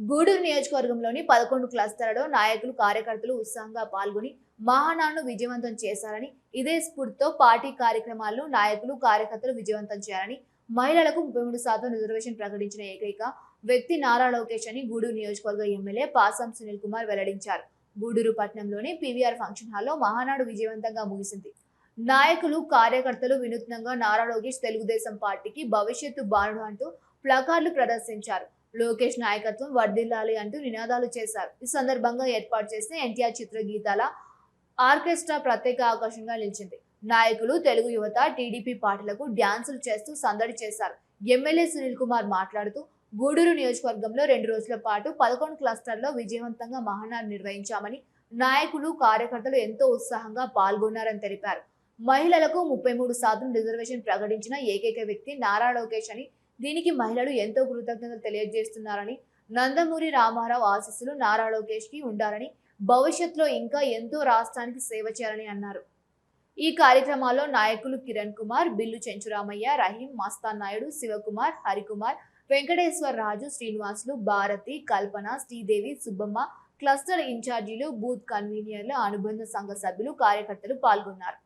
గూడూరు నియోజకవర్గంలోని 11 క్లస్టర్లలో నాయకులు, కార్యకర్తలు ఉత్సాహంగా పాల్గొని మహానాడును విజయవంతం చేశారని, ఇదే స్ఫూర్తితో పార్టీ కార్యక్రమాలను నాయకులు, కార్యకర్తలు విజయవంతం చేయాలని, మహిళలకు 33% రిజర్వేషన్ ప్రకటించిన ఏకైక వ్యక్తి నారా లోకేష్ అని గూడూరు నియోజకవర్గ ఎమ్మెల్యే పాసం సునీల్ కుమార్ వెల్లడించారు. గూడూరు పట్టణంలోని పీవీఆర్ ఫంక్షన్ హాల్లో మహానాడు విజయవంతంగా ముగిసింది. నాయకులు, కార్యకర్తలు వినూత్నంగా నారా లోకేష్ తెలుగుదేశం పార్టీకి భవిష్యత్తు బాణుడు అంటూ ప్లకార్డులు ప్రదర్శించారు. లోకేష్ నాయకత్వం వర్ధిల్లాలి అంటూ నినాదాలు చేశారు. ఈ సందర్భంగా ఏర్పాటు చేసిన ఎన్టీఆర్ చిత్ర గీతాల ఆర్కెస్ట్రా ప్రత్యేక ఆకర్షణగా నిలిచింది. నాయకులు, తెలుగు యువత, టీడీపీ పార్టీలకు డ్యాన్సులు చేస్తూ సందడి చేశారు. ఎమ్మెల్యే సునీల్ కుమార్ మాట్లాడుతూ, గూడూరు నియోజకవర్గంలో 2 రోజుల పాటు 11 క్లస్టర్లో విజయవంతంగా మహానాడు నిర్వహించామని, నాయకులు, కార్యకర్తలు ఎంతో ఉత్సాహంగా పాల్గొన్నారని తెలిపారు. మహిళలకు 33% రిజర్వేషన్ ప్రకటించిన ఏకైక వ్యక్తి నారా లోకేష్ అని, దీనికి మహిళలు ఎంతో కృతజ్ఞతలు తెలియజేస్తున్నారని, నందమూరి రామారావు ఆశీస్సులు నారా లోకేష్ కి ఉండాలని, భవిష్యత్తులో ఇంకా ఎంతో రాష్ట్రానికి సేవ చేయాలని అన్నారు. ఈ కార్యక్రమాల్లో నాయకులు కిరణ్ కుమార్, బిల్లు చెంచురామయ్య, రహీం, మస్తాన్ నాయుడు, శివకుమార్, హరికుమార్, వెంకటేశ్వర రాజు, శ్రీనివాసులు, భారతి, కల్పన, శ్రీదేవి, సుబ్బమ్మ, క్లస్టర్ ఇన్ఛార్జీలు, బూత్ కన్వీనర్లు, అనుబంధ సంఘ సభ్యులు, కార్యకర్తలు పాల్గొన్నారు.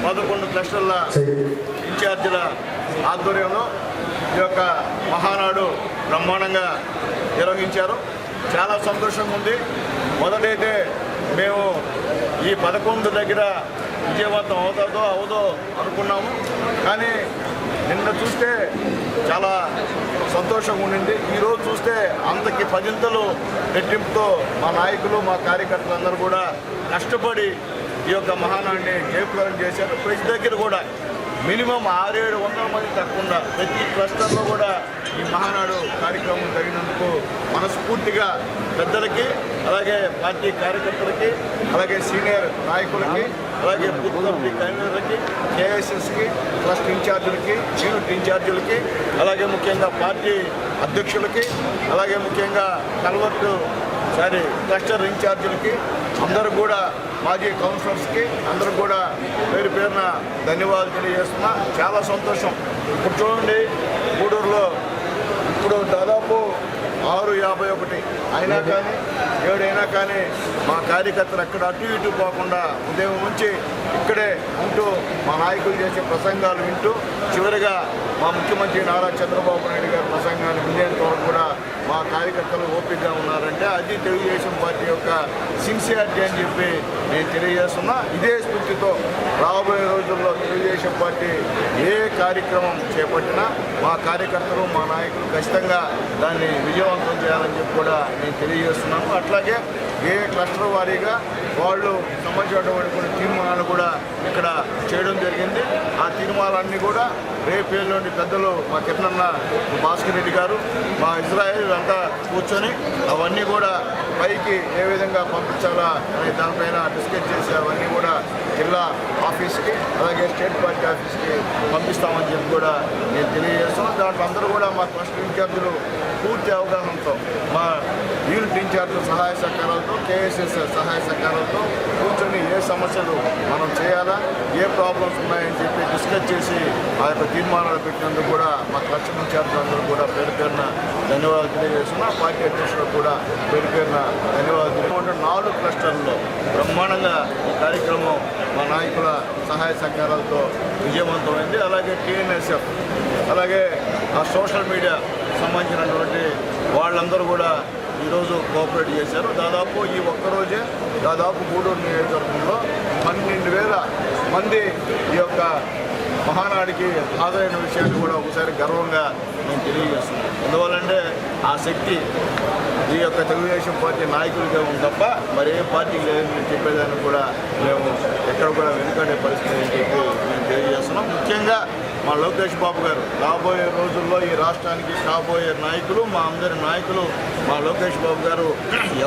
పదకొండు క్లస్టర్ల ఇన్ఛార్జీల ఆధ్వర్యంలో ఈ యొక్క మహానాడు బ్రహ్మాండంగా నిర్వహించారు. చాలా సంతోషంగా ఉంది. మొదటైతే మేము ఈ 11 దగ్గర విజయవంతం అవదో అనుకున్నాము. కానీ నిన్న చూస్తే చాలా సంతోషంగా ఉండింది. ఈరోజు చూస్తే అంతకి 10 రెట్టింపుతో మా నాయకులు మా కార్యకర్తలందరూ కూడా కష్టపడి ఈ యొక్క మహానాడిని జయప్రదం చేశారు. ప్రతి దగ్గర కూడా మినిమం 600-700 మంది తప్పకుండా ప్రతి క్లస్టర్లో కూడా ఈ మహానాడు కార్యక్రమం జరిగినందుకు మనస్ఫూర్తిగా పెద్దలకి, అలాగే పార్టీ కార్యకర్తలకి, అలాగే సీనియర్ నాయకులకి, అలాగే బూత్ కమిటీ కన్వీనర్లకి, కేఎస్ఎస్కి, క్లస్టర్ ఇన్ఛార్జీలకి, యూనిట్ ఇన్ఛార్జీలకి, అలాగే ముఖ్యంగా పార్టీ అధ్యక్షులకి, అలాగే ముఖ్యంగా క్లస్టర్ ఇన్ఛార్జీలకి, అందరూ కూడా మాజీ కౌన్సిలర్స్కి అందరూ కూడా పేరు పేరున ధన్యవాదాలు తెలియజేస్తున్నా. చాలా సంతోషం. ఇప్పుడు చూడండి, గూడూరులో ఇప్పుడు దాదాపు 6:51 అయినా కానీ 7 అయినా కానీ మా కార్యకర్తలు ఎక్కడ అటు ఇటు పోకుండా ఉదయం నుంచి ఇక్కడే ఉంటూ మా నాయకులు చేసే ప్రసంగాలు వింటూ చివరిగా మా ముఖ్యమంత్రి నారా చంద్రబాబు నాయుడు గారి ప్రసంగాలు వినేంత వరకు కూడా మా కార్యకర్తలు ఓపికగా ఉన్నారంటే అది తెలుగుదేశం పార్టీ యొక్క సిన్సియారిటీ అని చెప్పి నేను తెలియజేస్తున్నా. ఇదే స్ఫూర్తితో రాబోయే రోజుల్లో తెలుగుదేశం పార్టీ ఏ కార్యక్రమం చేపట్టినా మా కార్యకర్తలు మా నాయకులు ఖచ్చితంగా దాన్ని విజయవంతం చేయాలని చెప్పి కూడా నేను తెలియజేస్తున్నాను. అట్లాగే ఏ క్లస్టర్ వారీగా వాళ్ళు సంబంధించినటువంటి కొన్ని తీర్మానాలు కూడా ఇక్కడ చేయడం జరిగింది. ఆ తీర్మానాలన్నీ కూడా రేపేళ్ళలోని పెద్దలు మా కిరణన్న భాస్కర్ రెడ్డి గారు, మా ఇజ్రాయెల్ అంతా కూర్చొని అవన్నీ కూడా పైకి ఏ విధంగా పంపించాలా అనే దానిపైన డిస్కస్ చేసి అవన్నీ కూడా జిల్లా ఆఫీస్కి అలాగే స్టేట్ పార్టీ ఆఫీస్కి పంపిస్తామని చెప్పి కూడా నేను తెలియజేస్తున్నాను. దాంట్లో అందరూ కూడా మా క్లస్టర్ ఇన్ఛార్జీలు పూర్తి అవగాహనతో, మా యూనిట్ ఇన్ఛార్జీల సహాయ సహకారాలతో, కేఎస్ఎస్ సహాయ సహకారాలతో కూర్చొని ఏ సమస్యలు మనం చేయాలా, ఏ ప్రాబ్లమ్స్ ఉన్నాయని చెప్పి డిస్కస్ చేసి ఆ యొక్క తీర్మానాలు పెట్టినందుకు కూడా మా క్లస్టర్ ఇన్ఛార్జీలు అందరూ కూడా పేరు పేరున ధన్యవాదాలు తెలియజేస్తున్నా. పార్టీ అధ్యక్షులకు కూడా పేరు పేరున ధన్యవాదాలు తెలియజేస్తున్నా. 4 క్లస్టర్లలో బ్రహ్మాండంగా ఈ కార్యక్రమం మా నాయకుల సహాయ సహకారాలతో విజయవంతమైంది. అలాగే టీఎన్ఎస్ఎఫ్, అలాగే ఆ సోషల్ మీడియా సంబంధించినటువంటి వాళ్ళందరూ కూడా ఈరోజు కోఆపరేట్ చేశారు. దాదాపు ఈ ఒక్కరోజే దాదాపు గూడూరు నియోజకవర్గంలో 12,000 మంది ఈ యొక్క మహానాడికి హాజరైన విషయాన్ని కూడా ఒకసారి గర్వంగా నేను తెలియజేస్తున్నాను. ఎందువల్లంటే ఆ శక్తి ఈ యొక్క తెలుగుదేశం పార్టీ నాయకులుగా ఉంది తప్ప మరే పార్టీకి లేదని చెప్పేదాన్ని కూడా మేము ఎక్కడ కూడా వెనుకడే పరిస్థితి అని చెప్పి మేము తెలియజేస్తున్నాం. ముఖ్యంగా మా లోకేష్ బాబు గారు రాబోయే రోజుల్లో ఈ రాష్ట్రానికి కాబోయే నాయకులు, మా అందరి నాయకులు మా లోకేష్ బాబు గారు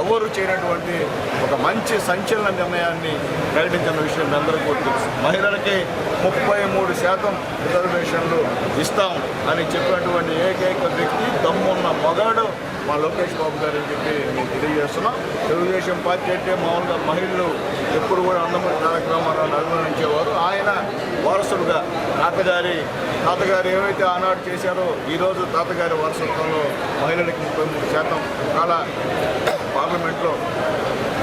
ఎవరు చేయనటువంటి ఒక మంచి సంచలన నిర్ణయాన్ని ప్రకటించిన విషయం మీ అందరికీ కూడా తెలుసు. మహిళలకి 33% రిజర్వేషన్లు ఇస్తాం అని చెప్పినటువంటి ఏకైక వ్యక్తి, దమ్మున్న మగాడు మా లోకేష్ బాబు గారు అని చెప్పి మేము తెలియజేస్తున్నాం. తెలుగుదేశం పార్టీ అంటే మామూలుగా మహిళలు ఎప్పుడు కూడా అందమూరి తారక రామారావుని అభిమానించేవారు. ఆయన వారసుడుగా తాతగారు ఏవైతే ఆనాడు చేశారో ఈరోజు తాతగారి వారసత్వంలో మహిళలకి 33% చాలా పార్లమెంట్లో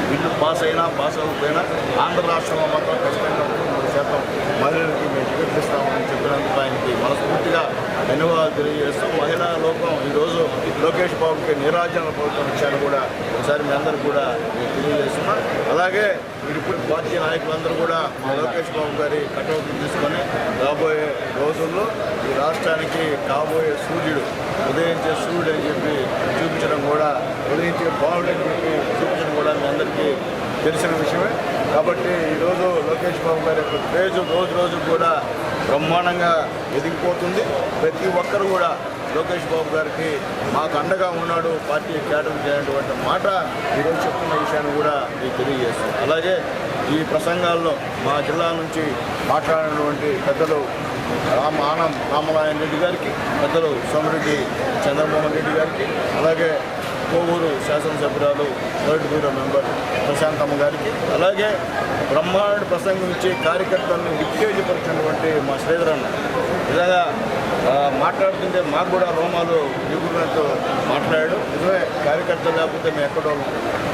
బిల్లు పాస్ అవ్వకపోయినా ఆంధ్ర రాష్ట్రంలో మాత్రం ఖచ్చితంగా 33% మహిళలకి మేము టికెట్లు ఇస్తామని చెప్పినందుకు ఆయనకి మనస్ఫూర్తిగా ధన్యవాదాలు తెలియజేస్తాం. మహిళా లోకం ఈరోజు లోకేష్ బాబుకి నీరాజన ప్రభుత్వం విషయాన్ని కూడా ఒకసారి మీ అందరూ కూడా నేను తెలియజేస్తున్నాం. అలాగే ఇప్పుడు పార్టీ నాయకులందరూ కూడా మా లోకేష్ బాబు గారి కటౌట్లు తీసుకొని రాబోయే రోజుల్లో ఈ రాష్ట్రానికి కాబోయే సూర్యుడు, ఉదయించే సూర్యుడు అని చెప్పి చూపించడం కూడా, ఉదయించే బాలుడు అని చెప్పి చూపించడం కూడా మీ అందరికీ తెలిసిన విషయమే. కాబట్టి ఈరోజు లోకేష్ బాబు గారి యొక్క క్రేజ్ రోజు రోజు కూడా బ్రహ్మాండంగా ఎదిగిపోతుంది. ప్రతి ఒక్కరు కూడా లోకేష్ బాబు గారికి మాకు అండగా ఉన్నాడు, పార్టీ క్యాడర్ చేయనటువంటి మాట ఈరోజు చెప్తున్న విషయాన్ని కూడా మీకు తెలియజేస్తుంది. అలాగే ఈ ప్రసంగాల్లో మా జిల్లా నుంచి మాట్లాడినటువంటి పెద్దలు రామనారాయణ రెడ్డి గారికి, పెద్దలు సోమిరెడ్డి చంద్రమోహన్ రెడ్డి గారికి, అలాగే కోవూరు శాసనసభ్యురాలు థర్డ్ బ్యూరో మెంబర్ ప్రశాంతమ్మ గారికి, అలాగే బ్రహ్మాండ ప్రసంగం ఇచ్చి కార్యకర్తలను ఉత్తేజపరిచినటువంటి మా శ్రీధర్ అన్న నిజంగా మాట్లాడుతుంటే మాకు కూడా రోమాలు నిపుణులతో మాట్లాడాడు. నిజమే, కార్యకర్తలు లేకపోతే మేము ఎక్కడో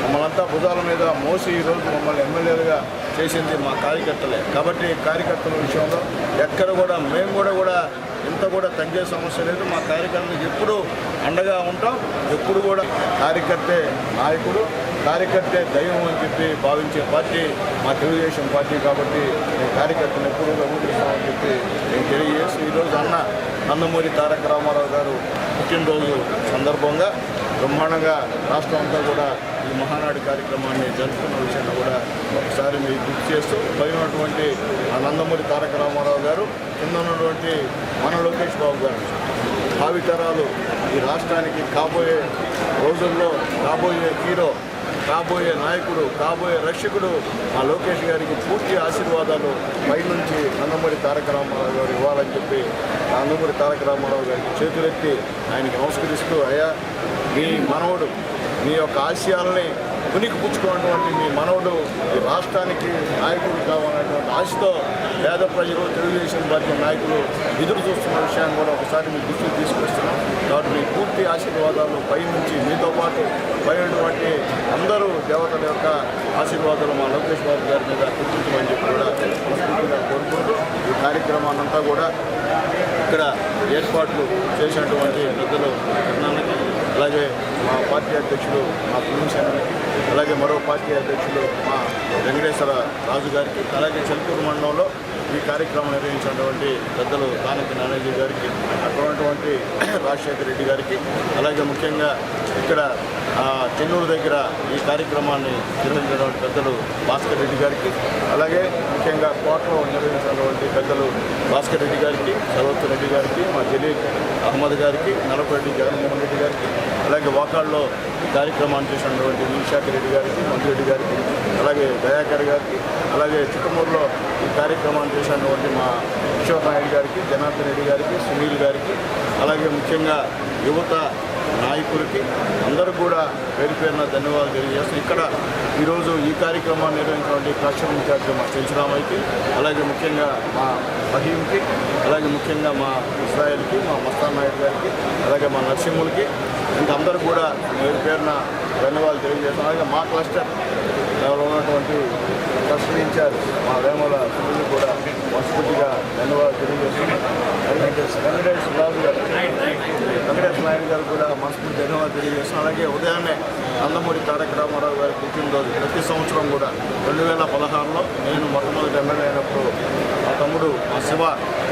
మమ్మల్ని అంతా భుజాల మీద మోసి ఈరోజు మమ్మల్ని ఎమ్మెల్యేలుగా చేసింది మా కార్యకర్తలే. కాబట్టి కార్యకర్తల విషయంలో ఎక్కడ కూడా మేము కూడా ఇంత కూడా తగ్గే సమస్య లేదు. మా కార్యకర్తలకు ఎప్పుడు అండగా ఉంటాం. ఎప్పుడు కూడా కార్యకర్తే నాయకుడు, కార్యకర్తే దైవం అని చెప్పి భావించే పార్టీ మా తెలుగుదేశం పార్టీ. కాబట్టి మేము కార్యకర్తను ఎప్పుడు గౌరవిస్తామని చెప్పి నేను తెలియజేసి ఈరోజు నందమూరి తారక రామారావు గారు పుట్టినరోజు సందర్భంగా బ్రహ్మాండంగా రాష్ట్రం అంతా కూడా ఈ మహానాడు కార్యక్రమాన్ని జరుపుకున్న విషయాన్ని కూడా ఒకసారి మీకు గుర్తు చేస్తూ, పైనటువంటి ఆ నందమూరి తారక రామారావు గారు, కింద ఉన్నటువంటి మన లోకేష్ బాబు గారు భావితరాలు ఈ రాష్ట్రానికి కాబోయే రోజుల్లో కాబోయే హీరో, కాబోయే నాయకుడు, కాబోయే రక్షకుడు మా లోకేష్ గారికి పూర్తి ఆశీర్వాదాలు పైనుంచి నందమూరి తారక రామారావు గారు ఇవ్వాలని చెప్పి నందమూరి తారక రామారావు గారికి చేతులెత్తి ఆయనకి నమస్కరిస్తూ, అయ్యా మీ మనవడు మీ యొక్క ఆశయాలని ఉనికి పుచ్చుకున్నటువంటి మీ మనవడు ఈ రాష్ట్రానికి నాయకుడు కావాలనేటువంటి ఆశతో పేద ప్రజలు, తెలుగుదేశం పార్టీ నాయకులు ఎదురు చూస్తున్న విషయాన్ని కూడా ఒకసారి మీ దృష్టికి తీసుకొస్తున్నాం. కాబట్టి మీ పూర్తి ఆశీర్వాదాలు పైనుంచి మీతో పాటు పైనటువంటి అందరూ దేవతల యొక్క ఆశీర్వాదాలు మా లోకేష్ బాబు గారి మీద గుర్తించమని చెప్పి కూడా మనస్ఫూర్తిగా కోరుకుంటూ ఈ కార్యక్రమాన్నంతా కూడా ఇక్కడ ఏర్పాట్లు చేసినటువంటి పెద్దలు కర్ణానికి, అలాగే మా పార్టీ అధ్యక్షులు మా పులింశానికి, అలాగే మరో పార్టీ అధ్యక్షులు మా వెంకటేశ్వర రాజు గారికి, అలాగే చెల్కూరు మండలంలో ఈ కార్యక్రమం నిర్వహించినటువంటి పెద్దలు తానకి నానాజీ గారికి, అక్కడ ఉన్నటువంటి రాజశేఖర రెడ్డి గారికి, అలాగే ముఖ్యంగా ఇక్కడ చెన్నూరు దగ్గర ఈ కార్యక్రమాన్ని నిర్వహించినటువంటి పెద్దలు భాస్కర్ రెడ్డి గారికి, అలాగే ముఖ్యంగా కోటలో నిర్వహించినటువంటి పెద్దలు భాస్కర్ రెడ్డి గారికి, సర్వత్వ రెడ్డి గారికి, మా జలీల్ అహ్మద్ గారికి, నలపరెడ్డి జగన్మోహన్ రెడ్డి గారికి, అలాగే వాకాళ్ళలో ఈ కార్యక్రమాన్ని చేసినటువంటి విశాఖ రెడ్డి గారికి, మంత్రిరెడ్డి గారికి, అలాగే దయాకర్ గారికి, అలాగే చిత్తమూరులో ఈ కార్యక్రమాన్ని చేసినటువంటి మా కిషోర్ నాయుడు గారికి, జనార్దన్ రెడ్డి గారికి, సునీల్ గారికి, అలాగే ముఖ్యంగా యువత నాయకులకి అందరూ కూడా పేరు పేరున ధన్యవాదాలు తెలియజేస్తాం. ఇక్కడ ఈరోజు ఈ కార్యక్రమాన్ని నిర్వహించినటువంటి క్లస్టర్ ఇన్ఛార్జ్ మా చెంచురామయ్యకి, అలాగే ముఖ్యంగా మా ఫహీంకి, అలాగే ముఖ్యంగా మా ఇస్రాయల్కి, మా మస్తాన్ నాయుడు గారికి, అలాగే మా నరసింహులకి, ఇంకా అందరూ కూడా పేరు పేరున ధన్యవాదాలు తెలియజేస్తాం. అలాగే మా క్లస్టర్ ఉన్నటువంటి క్లస్టర్ ఇన్ఛార్జ్ మా వేమల సునీల్ కూడా మనస్ఫూర్తిగా ధన్యవాదాలు తెలియజేస్తున్నాం. వెంకటేశ్వర రాజు గారు, వెంకటేశ్వర నాయుడు గారు కూడా మనస్ఫూర్తి ధన్యవాదాలు తెలియజేస్తున్నాం. అలాగే ఉదయాన్నే నందమూరి తారక రామారావు గారి పుట్టినరోజు ప్రతి సంవత్సరం కూడా 2016లో నేను మొట్టమొదటి ఎమ్మెల్యే అయినప్పుడు మా తమ్ముడు మా శివ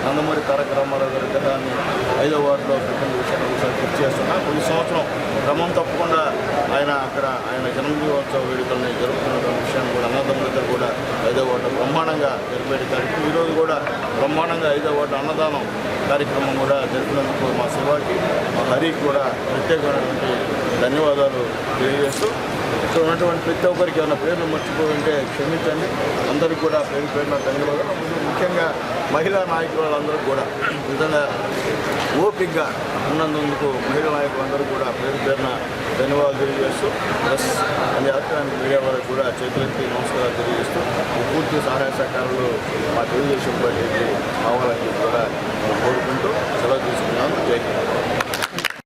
నందమూరి తారక రామారావు గారి విగ్రహాన్ని 5వ వార్డులో పెట్టిన విషయాన్ని ఒకసారి గుర్తు చేస్తున్నాం. కొన్ని సంవత్సరం క్రమం తప్పకుండా ఆయన జన్మదినోత్సవ వేడుకల్ని జరుపుతున్న విషయాన్ని కూడా అన్నదమ్ములిద్దరు కూడా 5వ వార్డు బ్రహ్మాండంగా జరిపే కార్యక్రమం. ఈరోజు కూడా బ్రహ్మాండంగా 5వ వార్డు అన్నదానం కార్యక్రమం కూడా జరిపినందుకు మా శివాకి, మా హరికి కూడా ప్రత్యేకమైనటువంటి ధన్యవాదాలు తెలియజేస్తూ, ఇక్కడ ఉన్నటువంటి ప్రతి ఒక్కరికి ఏమైనా పేర్లు మర్చిపోయింటే క్షమించండి. అందరికీ కూడా పేరున ధన్యవాదాలు. ముఖ్యంగా మహిళా నాయకులందరూ కూడా విధంగా ఓపికగా ఉన్నందుకు మహిళా నాయకులందరూ కూడా పేరున ధన్యవాదాలు తెలియజేస్తూ, ప్లస్ ఎలక్ట్రానిక్ మీడియా వారికి కూడా చేతులెత్తి నమస్కారాలు తెలియజేస్తూ పూర్తి సహాయ సహకారాలు మా తెలుగుదేశం పార్టీకి కావాలని కూడా కోరుకుంటూ సెలవు తీసుకున్నాను. జై హింద్.